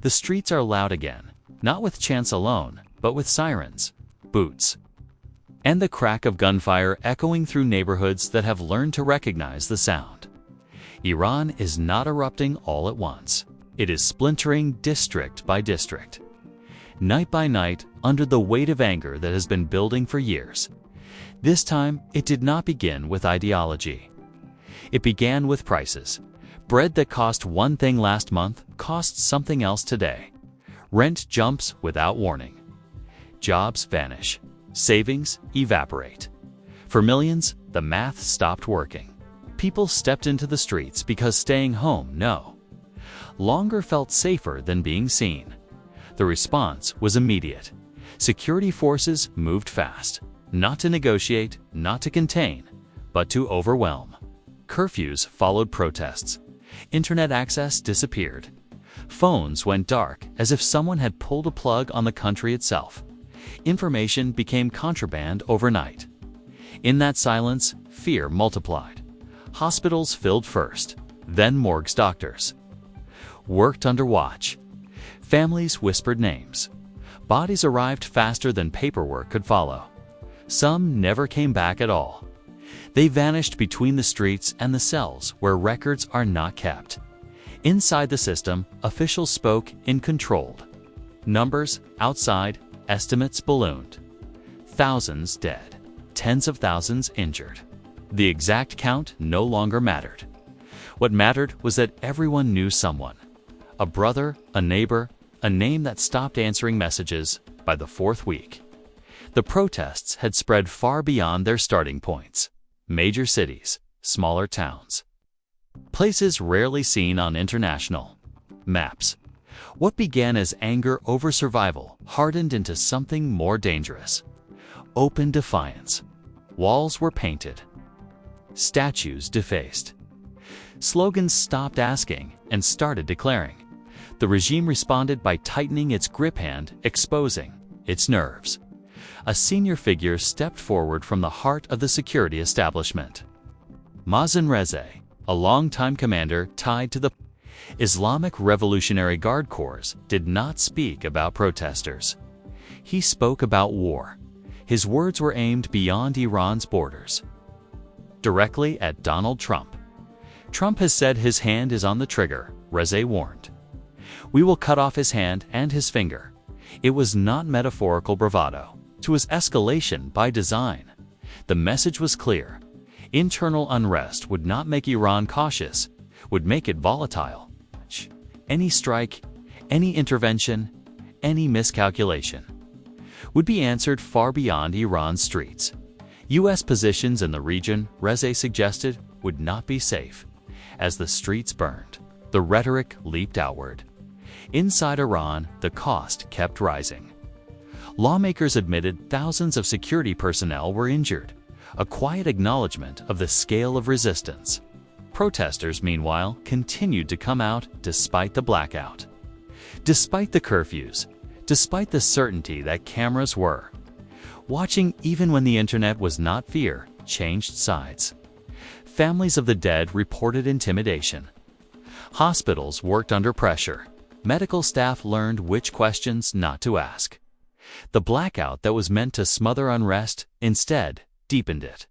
The streets are loud again, not with chants alone, but with sirens, boots, and the crack of gunfire echoing through neighborhoods that have learned to recognize the sound. Iran is not erupting all at once. It is splintering district by district. Night by night, under the weight of anger that has been building for years. This time, it did not begin with ideology. It began with prices. Bread that cost one thing last month costs something else today. Rent jumps without warning. Jobs vanish. Savings evaporate. For millions, the math stopped working. People stepped into the streets because staying home longer felt safer than being seen. The response was immediate. Security forces moved fast, not to negotiate, not to contain, but to overwhelm. Curfews followed protests. Internet access disappeared. Phones went dark as if someone had pulled a plug on the country itself. Information became contraband overnight. In that silence, fear multiplied. Hospitals filled first, then morgues doctors worked under watch. Families whispered names. Bodies arrived faster than paperwork could follow. Some never came back at all. They vanished between the streets and the cells where records are not kept. Inside the system, officials spoke in controlled numbers. Outside, estimates ballooned. Thousands dead, tens of thousands injured. The exact count no longer mattered. What mattered was that everyone knew someone. A brother, a neighbor, a name that stopped answering messages by the fourth week. The protests had spread far beyond their starting points. Major cities, smaller towns. Places rarely seen on international maps. What began as anger over survival hardened into something more dangerous. Open defiance. Walls were painted. Statues defaced. Slogans stopped asking and started declaring. The regime responded by tightening its grip hand, exposing its nerves. A senior figure stepped forward from the heart of the security establishment. Mazen Reza, a longtime commander tied to the Islamic Revolutionary Guard Corps, did not speak about protesters. He spoke about war. His words were aimed beyond Iran's borders, directly at Donald Trump. Trump has said his hand is on the trigger, Reza warned. We will cut off his hand and his finger. It was not metaphorical bravado. It was escalation by design. The message was clear. Internal unrest would not make Iran cautious, would make it volatile. Any strike, any intervention, any miscalculation would be answered far beyond Iran's streets. U.S. positions in the region, Reza suggested, would not be safe. As the streets burned, the rhetoric leaped outward. Inside Iran, the cost kept rising. Lawmakers admitted thousands of security personnel were injured, a quiet acknowledgement of the scale of resistance. Protesters, meanwhile, continued to come out despite the blackout. Despite the curfews, despite the certainty that cameras were watching even when the internet was not, fear changed sides. Families of the dead reported intimidation. Hospitals worked under pressure. Medical staff learned which questions not to ask. The blackout that was meant to smother unrest instead deepened it.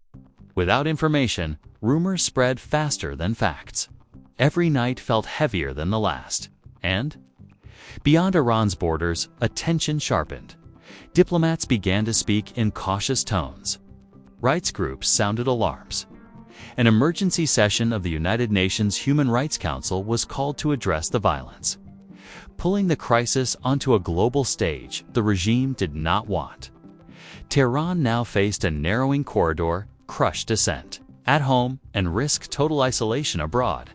Without information, rumors spread faster than facts. Every night felt heavier than the last. And beyond Iran's borders, attention sharpened. Diplomats began to speak in cautious tones. Rights groups sounded alarms. An emergency session of the United Nations Human Rights Council was called to address the violence. Pulling the crisis onto a global stage, the regime did not want. Tehran now faced a narrowing corridor, crush dissent at home and risk total isolation abroad,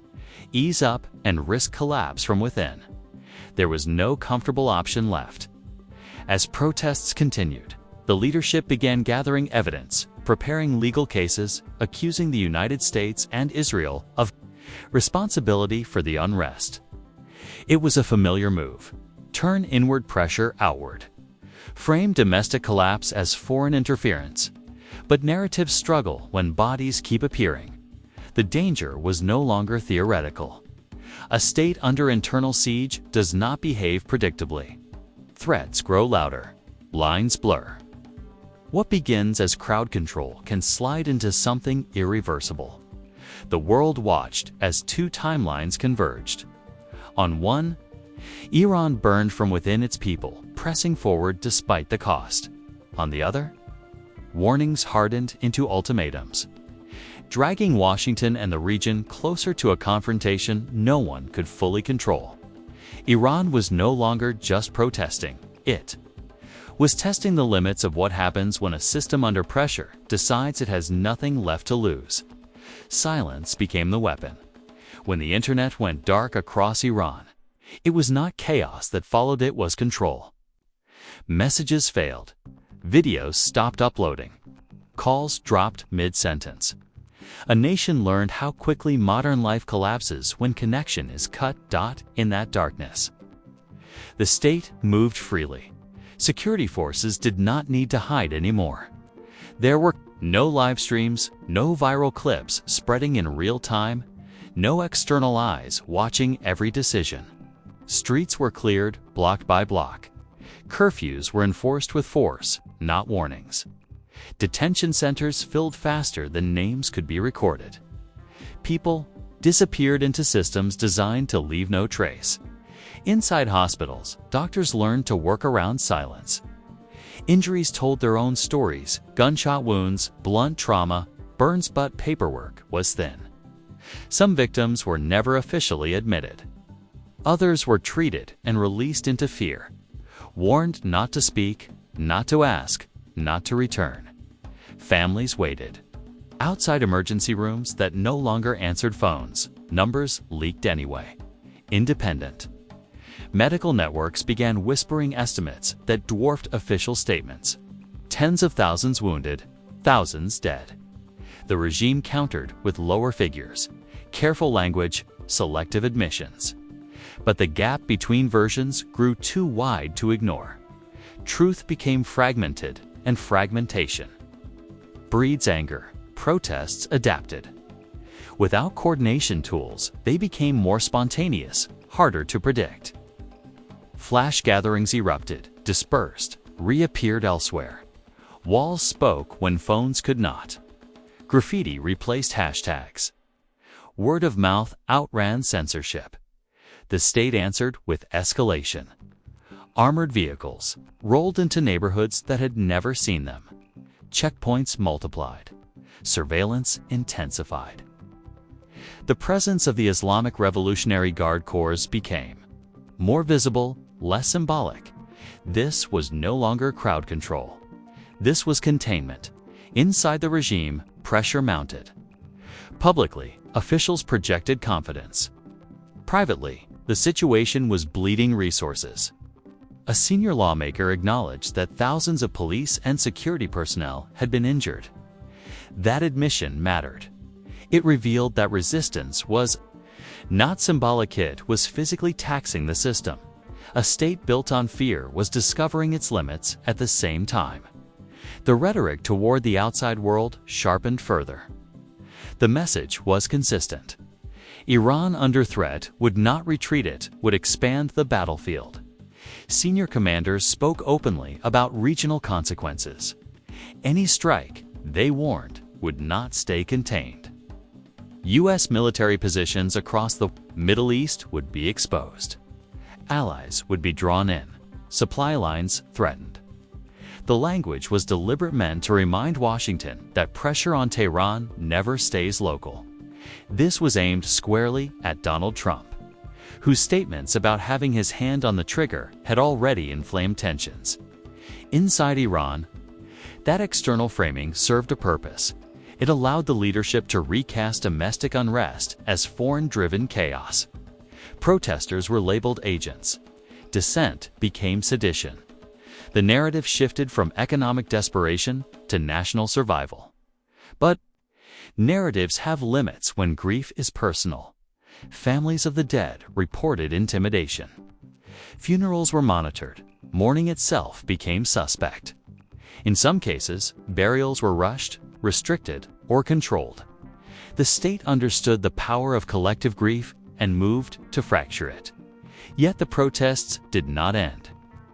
ease up and risk collapse from within. There was no comfortable option left. As protests continued, the leadership began gathering evidence, preparing legal cases, accusing the United States and Israel of responsibility for the unrest. It was a familiar move. Turn inward pressure outward. Frame domestic collapse as foreign interference. But narratives struggle when bodies keep appearing. The danger was no longer theoretical. A state under internal siege does not behave predictably. Threats grow louder, lines blur. What begins as crowd control can slide into something irreversible. The world watched as two timelines converged. On one, Iran burned from within its people, pressing forward despite the cost. On the other, warnings hardened into ultimatums, dragging Washington and the region closer to a confrontation no one could fully control. Iran was no longer just protesting, it was testing the limits of what happens when a system under pressure decides it has nothing left to lose. Silence became the weapon. When the internet went dark across Iran, it was not chaos that followed, it was control. Messages failed. Videos stopped uploading. Calls dropped mid-sentence. A nation learned how quickly modern life collapses when connection is cut. In that darkness, the state moved freely. Security forces did not need to hide anymore. There were no live streams, no viral clips spreading in real time, no external eyes watching every decision. Streets were cleared block by block. Curfews were enforced with force, not warnings. Detention centers filled faster than names could be recorded. People disappeared into systems designed to leave no trace. Inside hospitals, doctors learned to work around silence. Injuries told their own stories: gunshot wounds, blunt trauma, burns, but paperwork was thin. Some victims were never officially admitted. Others were treated and released into fear, warned not to speak, not to ask, not to return. Families waited. Outside emergency rooms that no longer answered phones, numbers leaked anyway. Independent medical networks began whispering estimates that dwarfed official statements. Tens of thousands wounded, thousands dead. The regime countered with lower figures, careful language, selective admissions. But the gap between versions grew too wide to ignore. Truth became fragmented, and fragmentation breeds anger. Protests adapted. Without coordination tools, they became more spontaneous, harder to predict. Flash gatherings erupted, dispersed, reappeared elsewhere. Walls spoke when phones could not. Graffiti replaced hashtags. Word of mouth outran censorship. The state answered with escalation. Armored vehicles rolled into neighborhoods that had never seen them. Checkpoints multiplied. Surveillance intensified. The presence of the Islamic Revolutionary Guard Corps became more visible, less symbolic. This was no longer crowd control. This was containment. Inside the regime, pressure mounted. Publicly, officials projected confidence. Privately, the situation was bleeding resources. A senior lawmaker acknowledged that thousands of police and security personnel had been injured. That admission mattered. It revealed that resistance was not symbolic, it was physically taxing the system. A state built on fear was discovering its limits at the same time. The rhetoric toward the outside world sharpened further. The message was consistent. Iran under threat would not retreat, it would expand the battlefield. Senior commanders spoke openly about regional consequences. Any strike, they warned, would not stay contained. U.S. military positions across the Middle East would be exposed. Allies would be drawn in. Supply lines threatened. The language was deliberate, meant to remind Washington that pressure on Tehran never stays local. This was aimed squarely at Donald Trump, whose statements about having his hand on the trigger had already inflamed tensions. Inside Iran, that external framing served a purpose. It allowed the leadership to recast domestic unrest as foreign-driven chaos. Protesters were labeled agents. Dissent became sedition. The narrative shifted from economic desperation to national survival. But narratives have limits when grief is personal. Families of the dead reported intimidation. Funerals were monitored. Mourning itself became suspect. In some cases, burials were rushed, restricted, or controlled. The state understood the power of collective grief and moved to fracture it. Yet the protests did not end.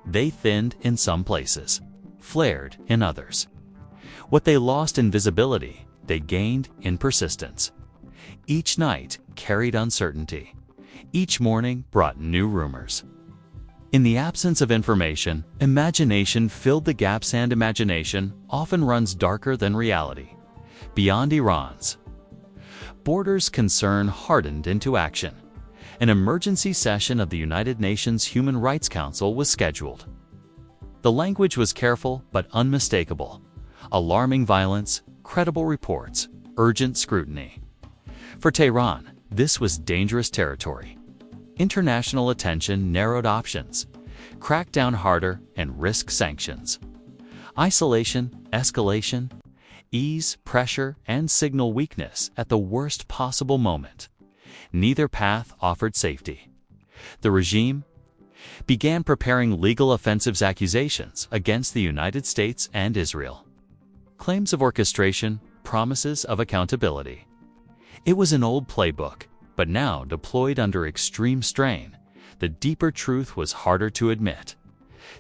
They thinned in some places, flared in others. What they lost in visibility, they gained in persistence. Each night carried uncertainty. Each morning brought new rumors. In the absence of information, imagination filled the gaps, and imagination often runs darker than reality. Beyond Iran's borders, concern hardened into action. An emergency session of the United Nations Human Rights Council was scheduled. The language was careful but unmistakable. Alarming violence, credible reports, urgent scrutiny. For Tehran, this was dangerous territory. International attention narrowed options, crack down harder, and risk sanctions. Isolation, escalation, ease, pressure, and signal weakness at the worst possible moment. Neither path offered safety. The regime began preparing legal offensive accusations against the United States and Israel. Claims of orchestration, promises of accountability. It was an old playbook, but now deployed under extreme strain. The deeper truth was harder to admit.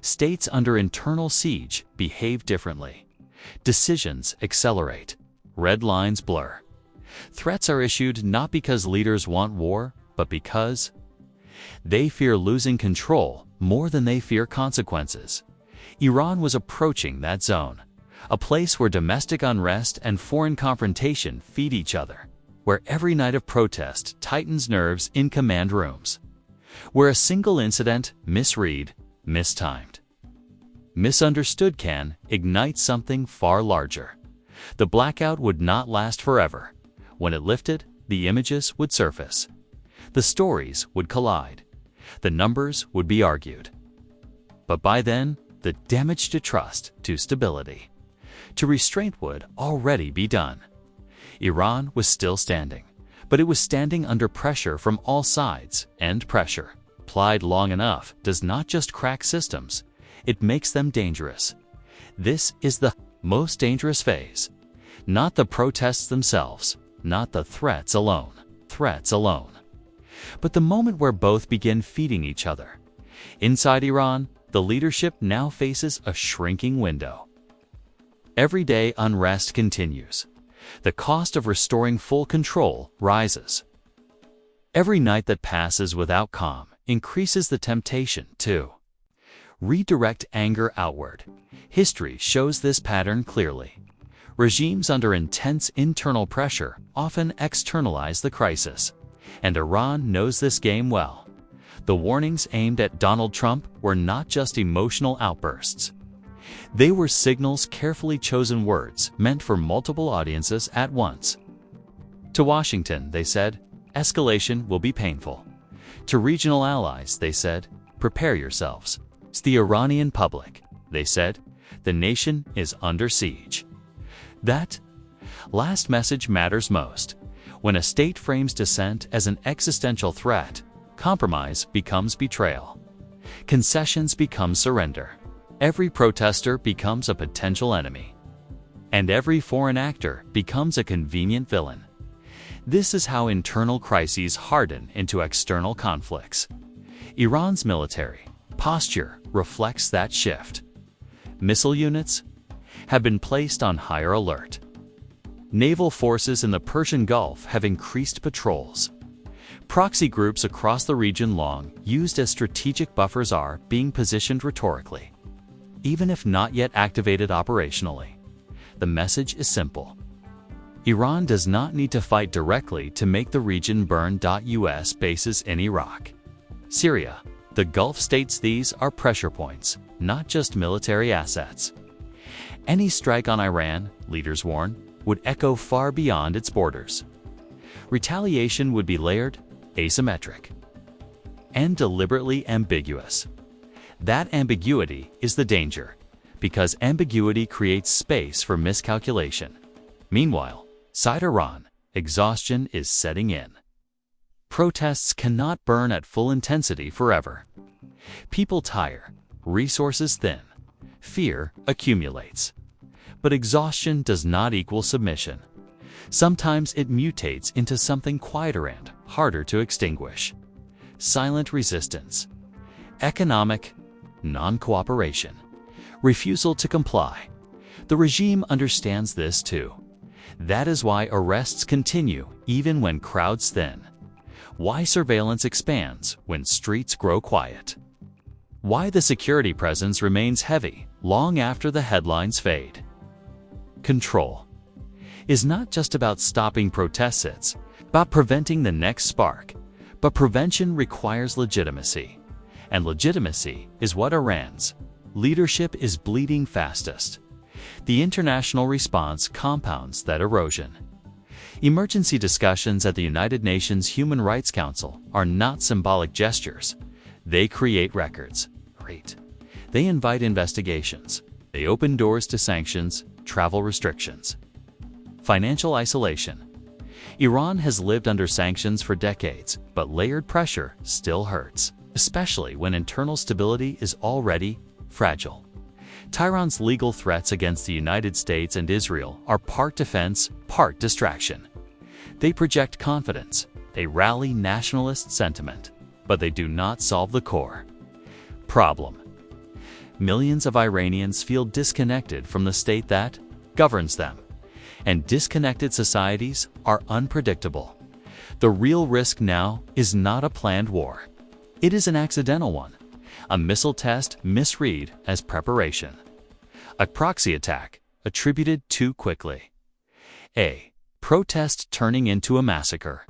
States under internal siege behave differently. Decisions accelerate. Red lines blur. Threats are issued not because leaders want war, but because they fear losing control more than they fear consequences. Iran was approaching that zone, a place where domestic unrest and foreign confrontation feed each other, where every night of protest tightens nerves in command rooms, where a single incident, misread, mistimed, misunderstood can ignite something far larger. The blackout would not last forever. When it lifted, the images would surface. The stories would collide. The numbers would be argued. But by then, the damage to trust, to stability, to restraint would already be done. Iran was still standing, but it was standing under pressure from all sides, and pressure, applied long enough, does not just crack systems, it makes them dangerous. This is the most dangerous phase. Not the protests themselves, not the threats alone, but the moment where both begin feeding each other. Inside Iran, the leadership now faces a shrinking window. Everyday unrest continues. The cost of restoring full control rises. Every night that passes without calm increases the temptation to redirect anger outward. History shows this pattern clearly. Regimes under intense internal pressure often externalize the crisis, and Iran knows this game well. The warnings aimed at Donald Trump were not just emotional outbursts. They were signals, carefully chosen words meant for multiple audiences at once. To Washington, they said, escalation will be painful. To regional allies, they said, prepare yourselves. To the Iranian public, they said, the nation is under siege. That last message matters most. When a state frames dissent as an existential threat, compromise becomes betrayal. Concessions become surrender. Every protester becomes a potential enemy. And every foreign actor becomes a convenient villain. This is how internal crises harden into external conflicts. Iran's military posture reflects that shift. Missile units have been placed on higher alert. Naval forces in the Persian Gulf have increased patrols. Proxy groups across the region, long used as strategic buffers, are being positioned rhetorically, even if not yet activated operationally. The message is simple. Iran does not need to fight directly to make the region burn. US bases in Iraq, Syria, the Gulf states, these are pressure points, not just military assets. Any strike on Iran, leaders warn, would echo far beyond its borders. Retaliation would be layered, asymmetric, and deliberately ambiguous. That ambiguity is the danger, because ambiguity creates space for miscalculation. Meanwhile, inside Iran, exhaustion is setting in. Protests cannot burn at full intensity forever. People tire, resources thin, fear accumulates. But exhaustion does not equal submission. Sometimes it mutates into something quieter and harder to extinguish. Silent resistance, economic non-cooperation, refusal to comply. The regime understands this too. That is why arrests continue even when crowds thin. Why surveillance expands when streets grow quiet. Why the security presence remains heavy long after the headlines fade. Control is not just about stopping protests, it's about preventing the next spark. But prevention requires legitimacy, and legitimacy is what Iran's leadership is bleeding fastest. The international response compounds that erosion. Emergency discussions at the United Nations Human Rights Council are not symbolic gestures. They create records. They invite investigations. They open doors to sanctions, travel restrictions. Financial isolation. Iran has lived under sanctions for decades, but layered pressure still hurts, especially when internal stability is already fragile. Tehran's legal threats against the United States and Israel are part defense, part distraction. They project confidence, they rally nationalist sentiment, but they do not solve the core problem. Millions of Iranians feel disconnected from the state that governs them, and disconnected societies are unpredictable. The real risk now is not a planned war. It is an accidental one. A missile test misread as preparation. A proxy attack attributed too quickly. A protest turning into a massacre.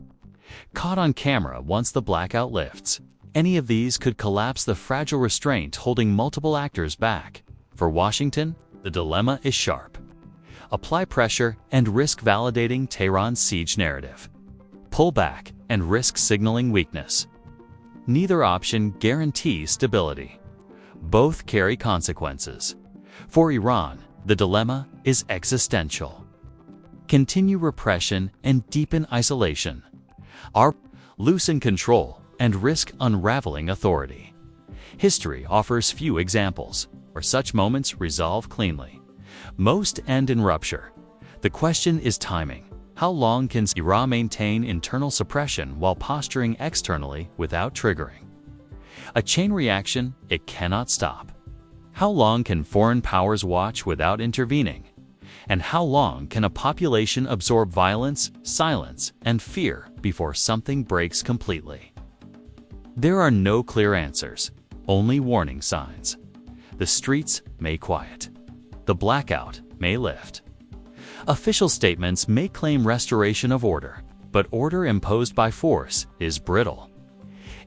Caught on camera once the blackout lifts. Any of these could collapse the fragile restraint holding multiple actors back. For Washington, the dilemma is sharp. Apply pressure and risk validating Tehran's siege narrative. Pull back and risk signaling weakness. Neither option guarantees stability. Both carry consequences. For Iran, the dilemma is existential. Continue repression and deepen isolation. Or loosen control and risk unraveling authority. History offers few examples where such moments resolve cleanly. Most end in rupture. The question is timing. How long can Iran maintain internal suppression while posturing externally without triggering a chain reaction it cannot stop? How long can foreign powers watch without intervening? And how long can a population absorb violence, silence, and fear before something breaks completely? There are no clear answers, only warning signs. The streets may quiet. The blackout may lift. Official statements may claim restoration of order, but order imposed by force is brittle.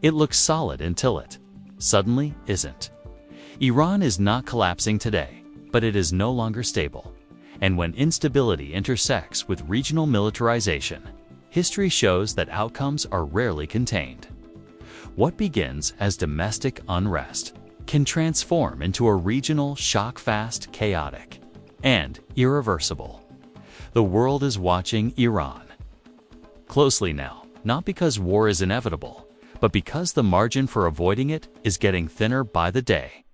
It looks solid until it suddenly isn't. Iran is not collapsing today, but it is no longer stable. And when instability intersects with regional militarization, history shows that outcomes are rarely contained. What begins as domestic unrest can transform into a regional shock-fast, chaotic, and irreversible. The world is watching Iran closely now, not because war is inevitable, but because the margin for avoiding it is getting thinner by the day.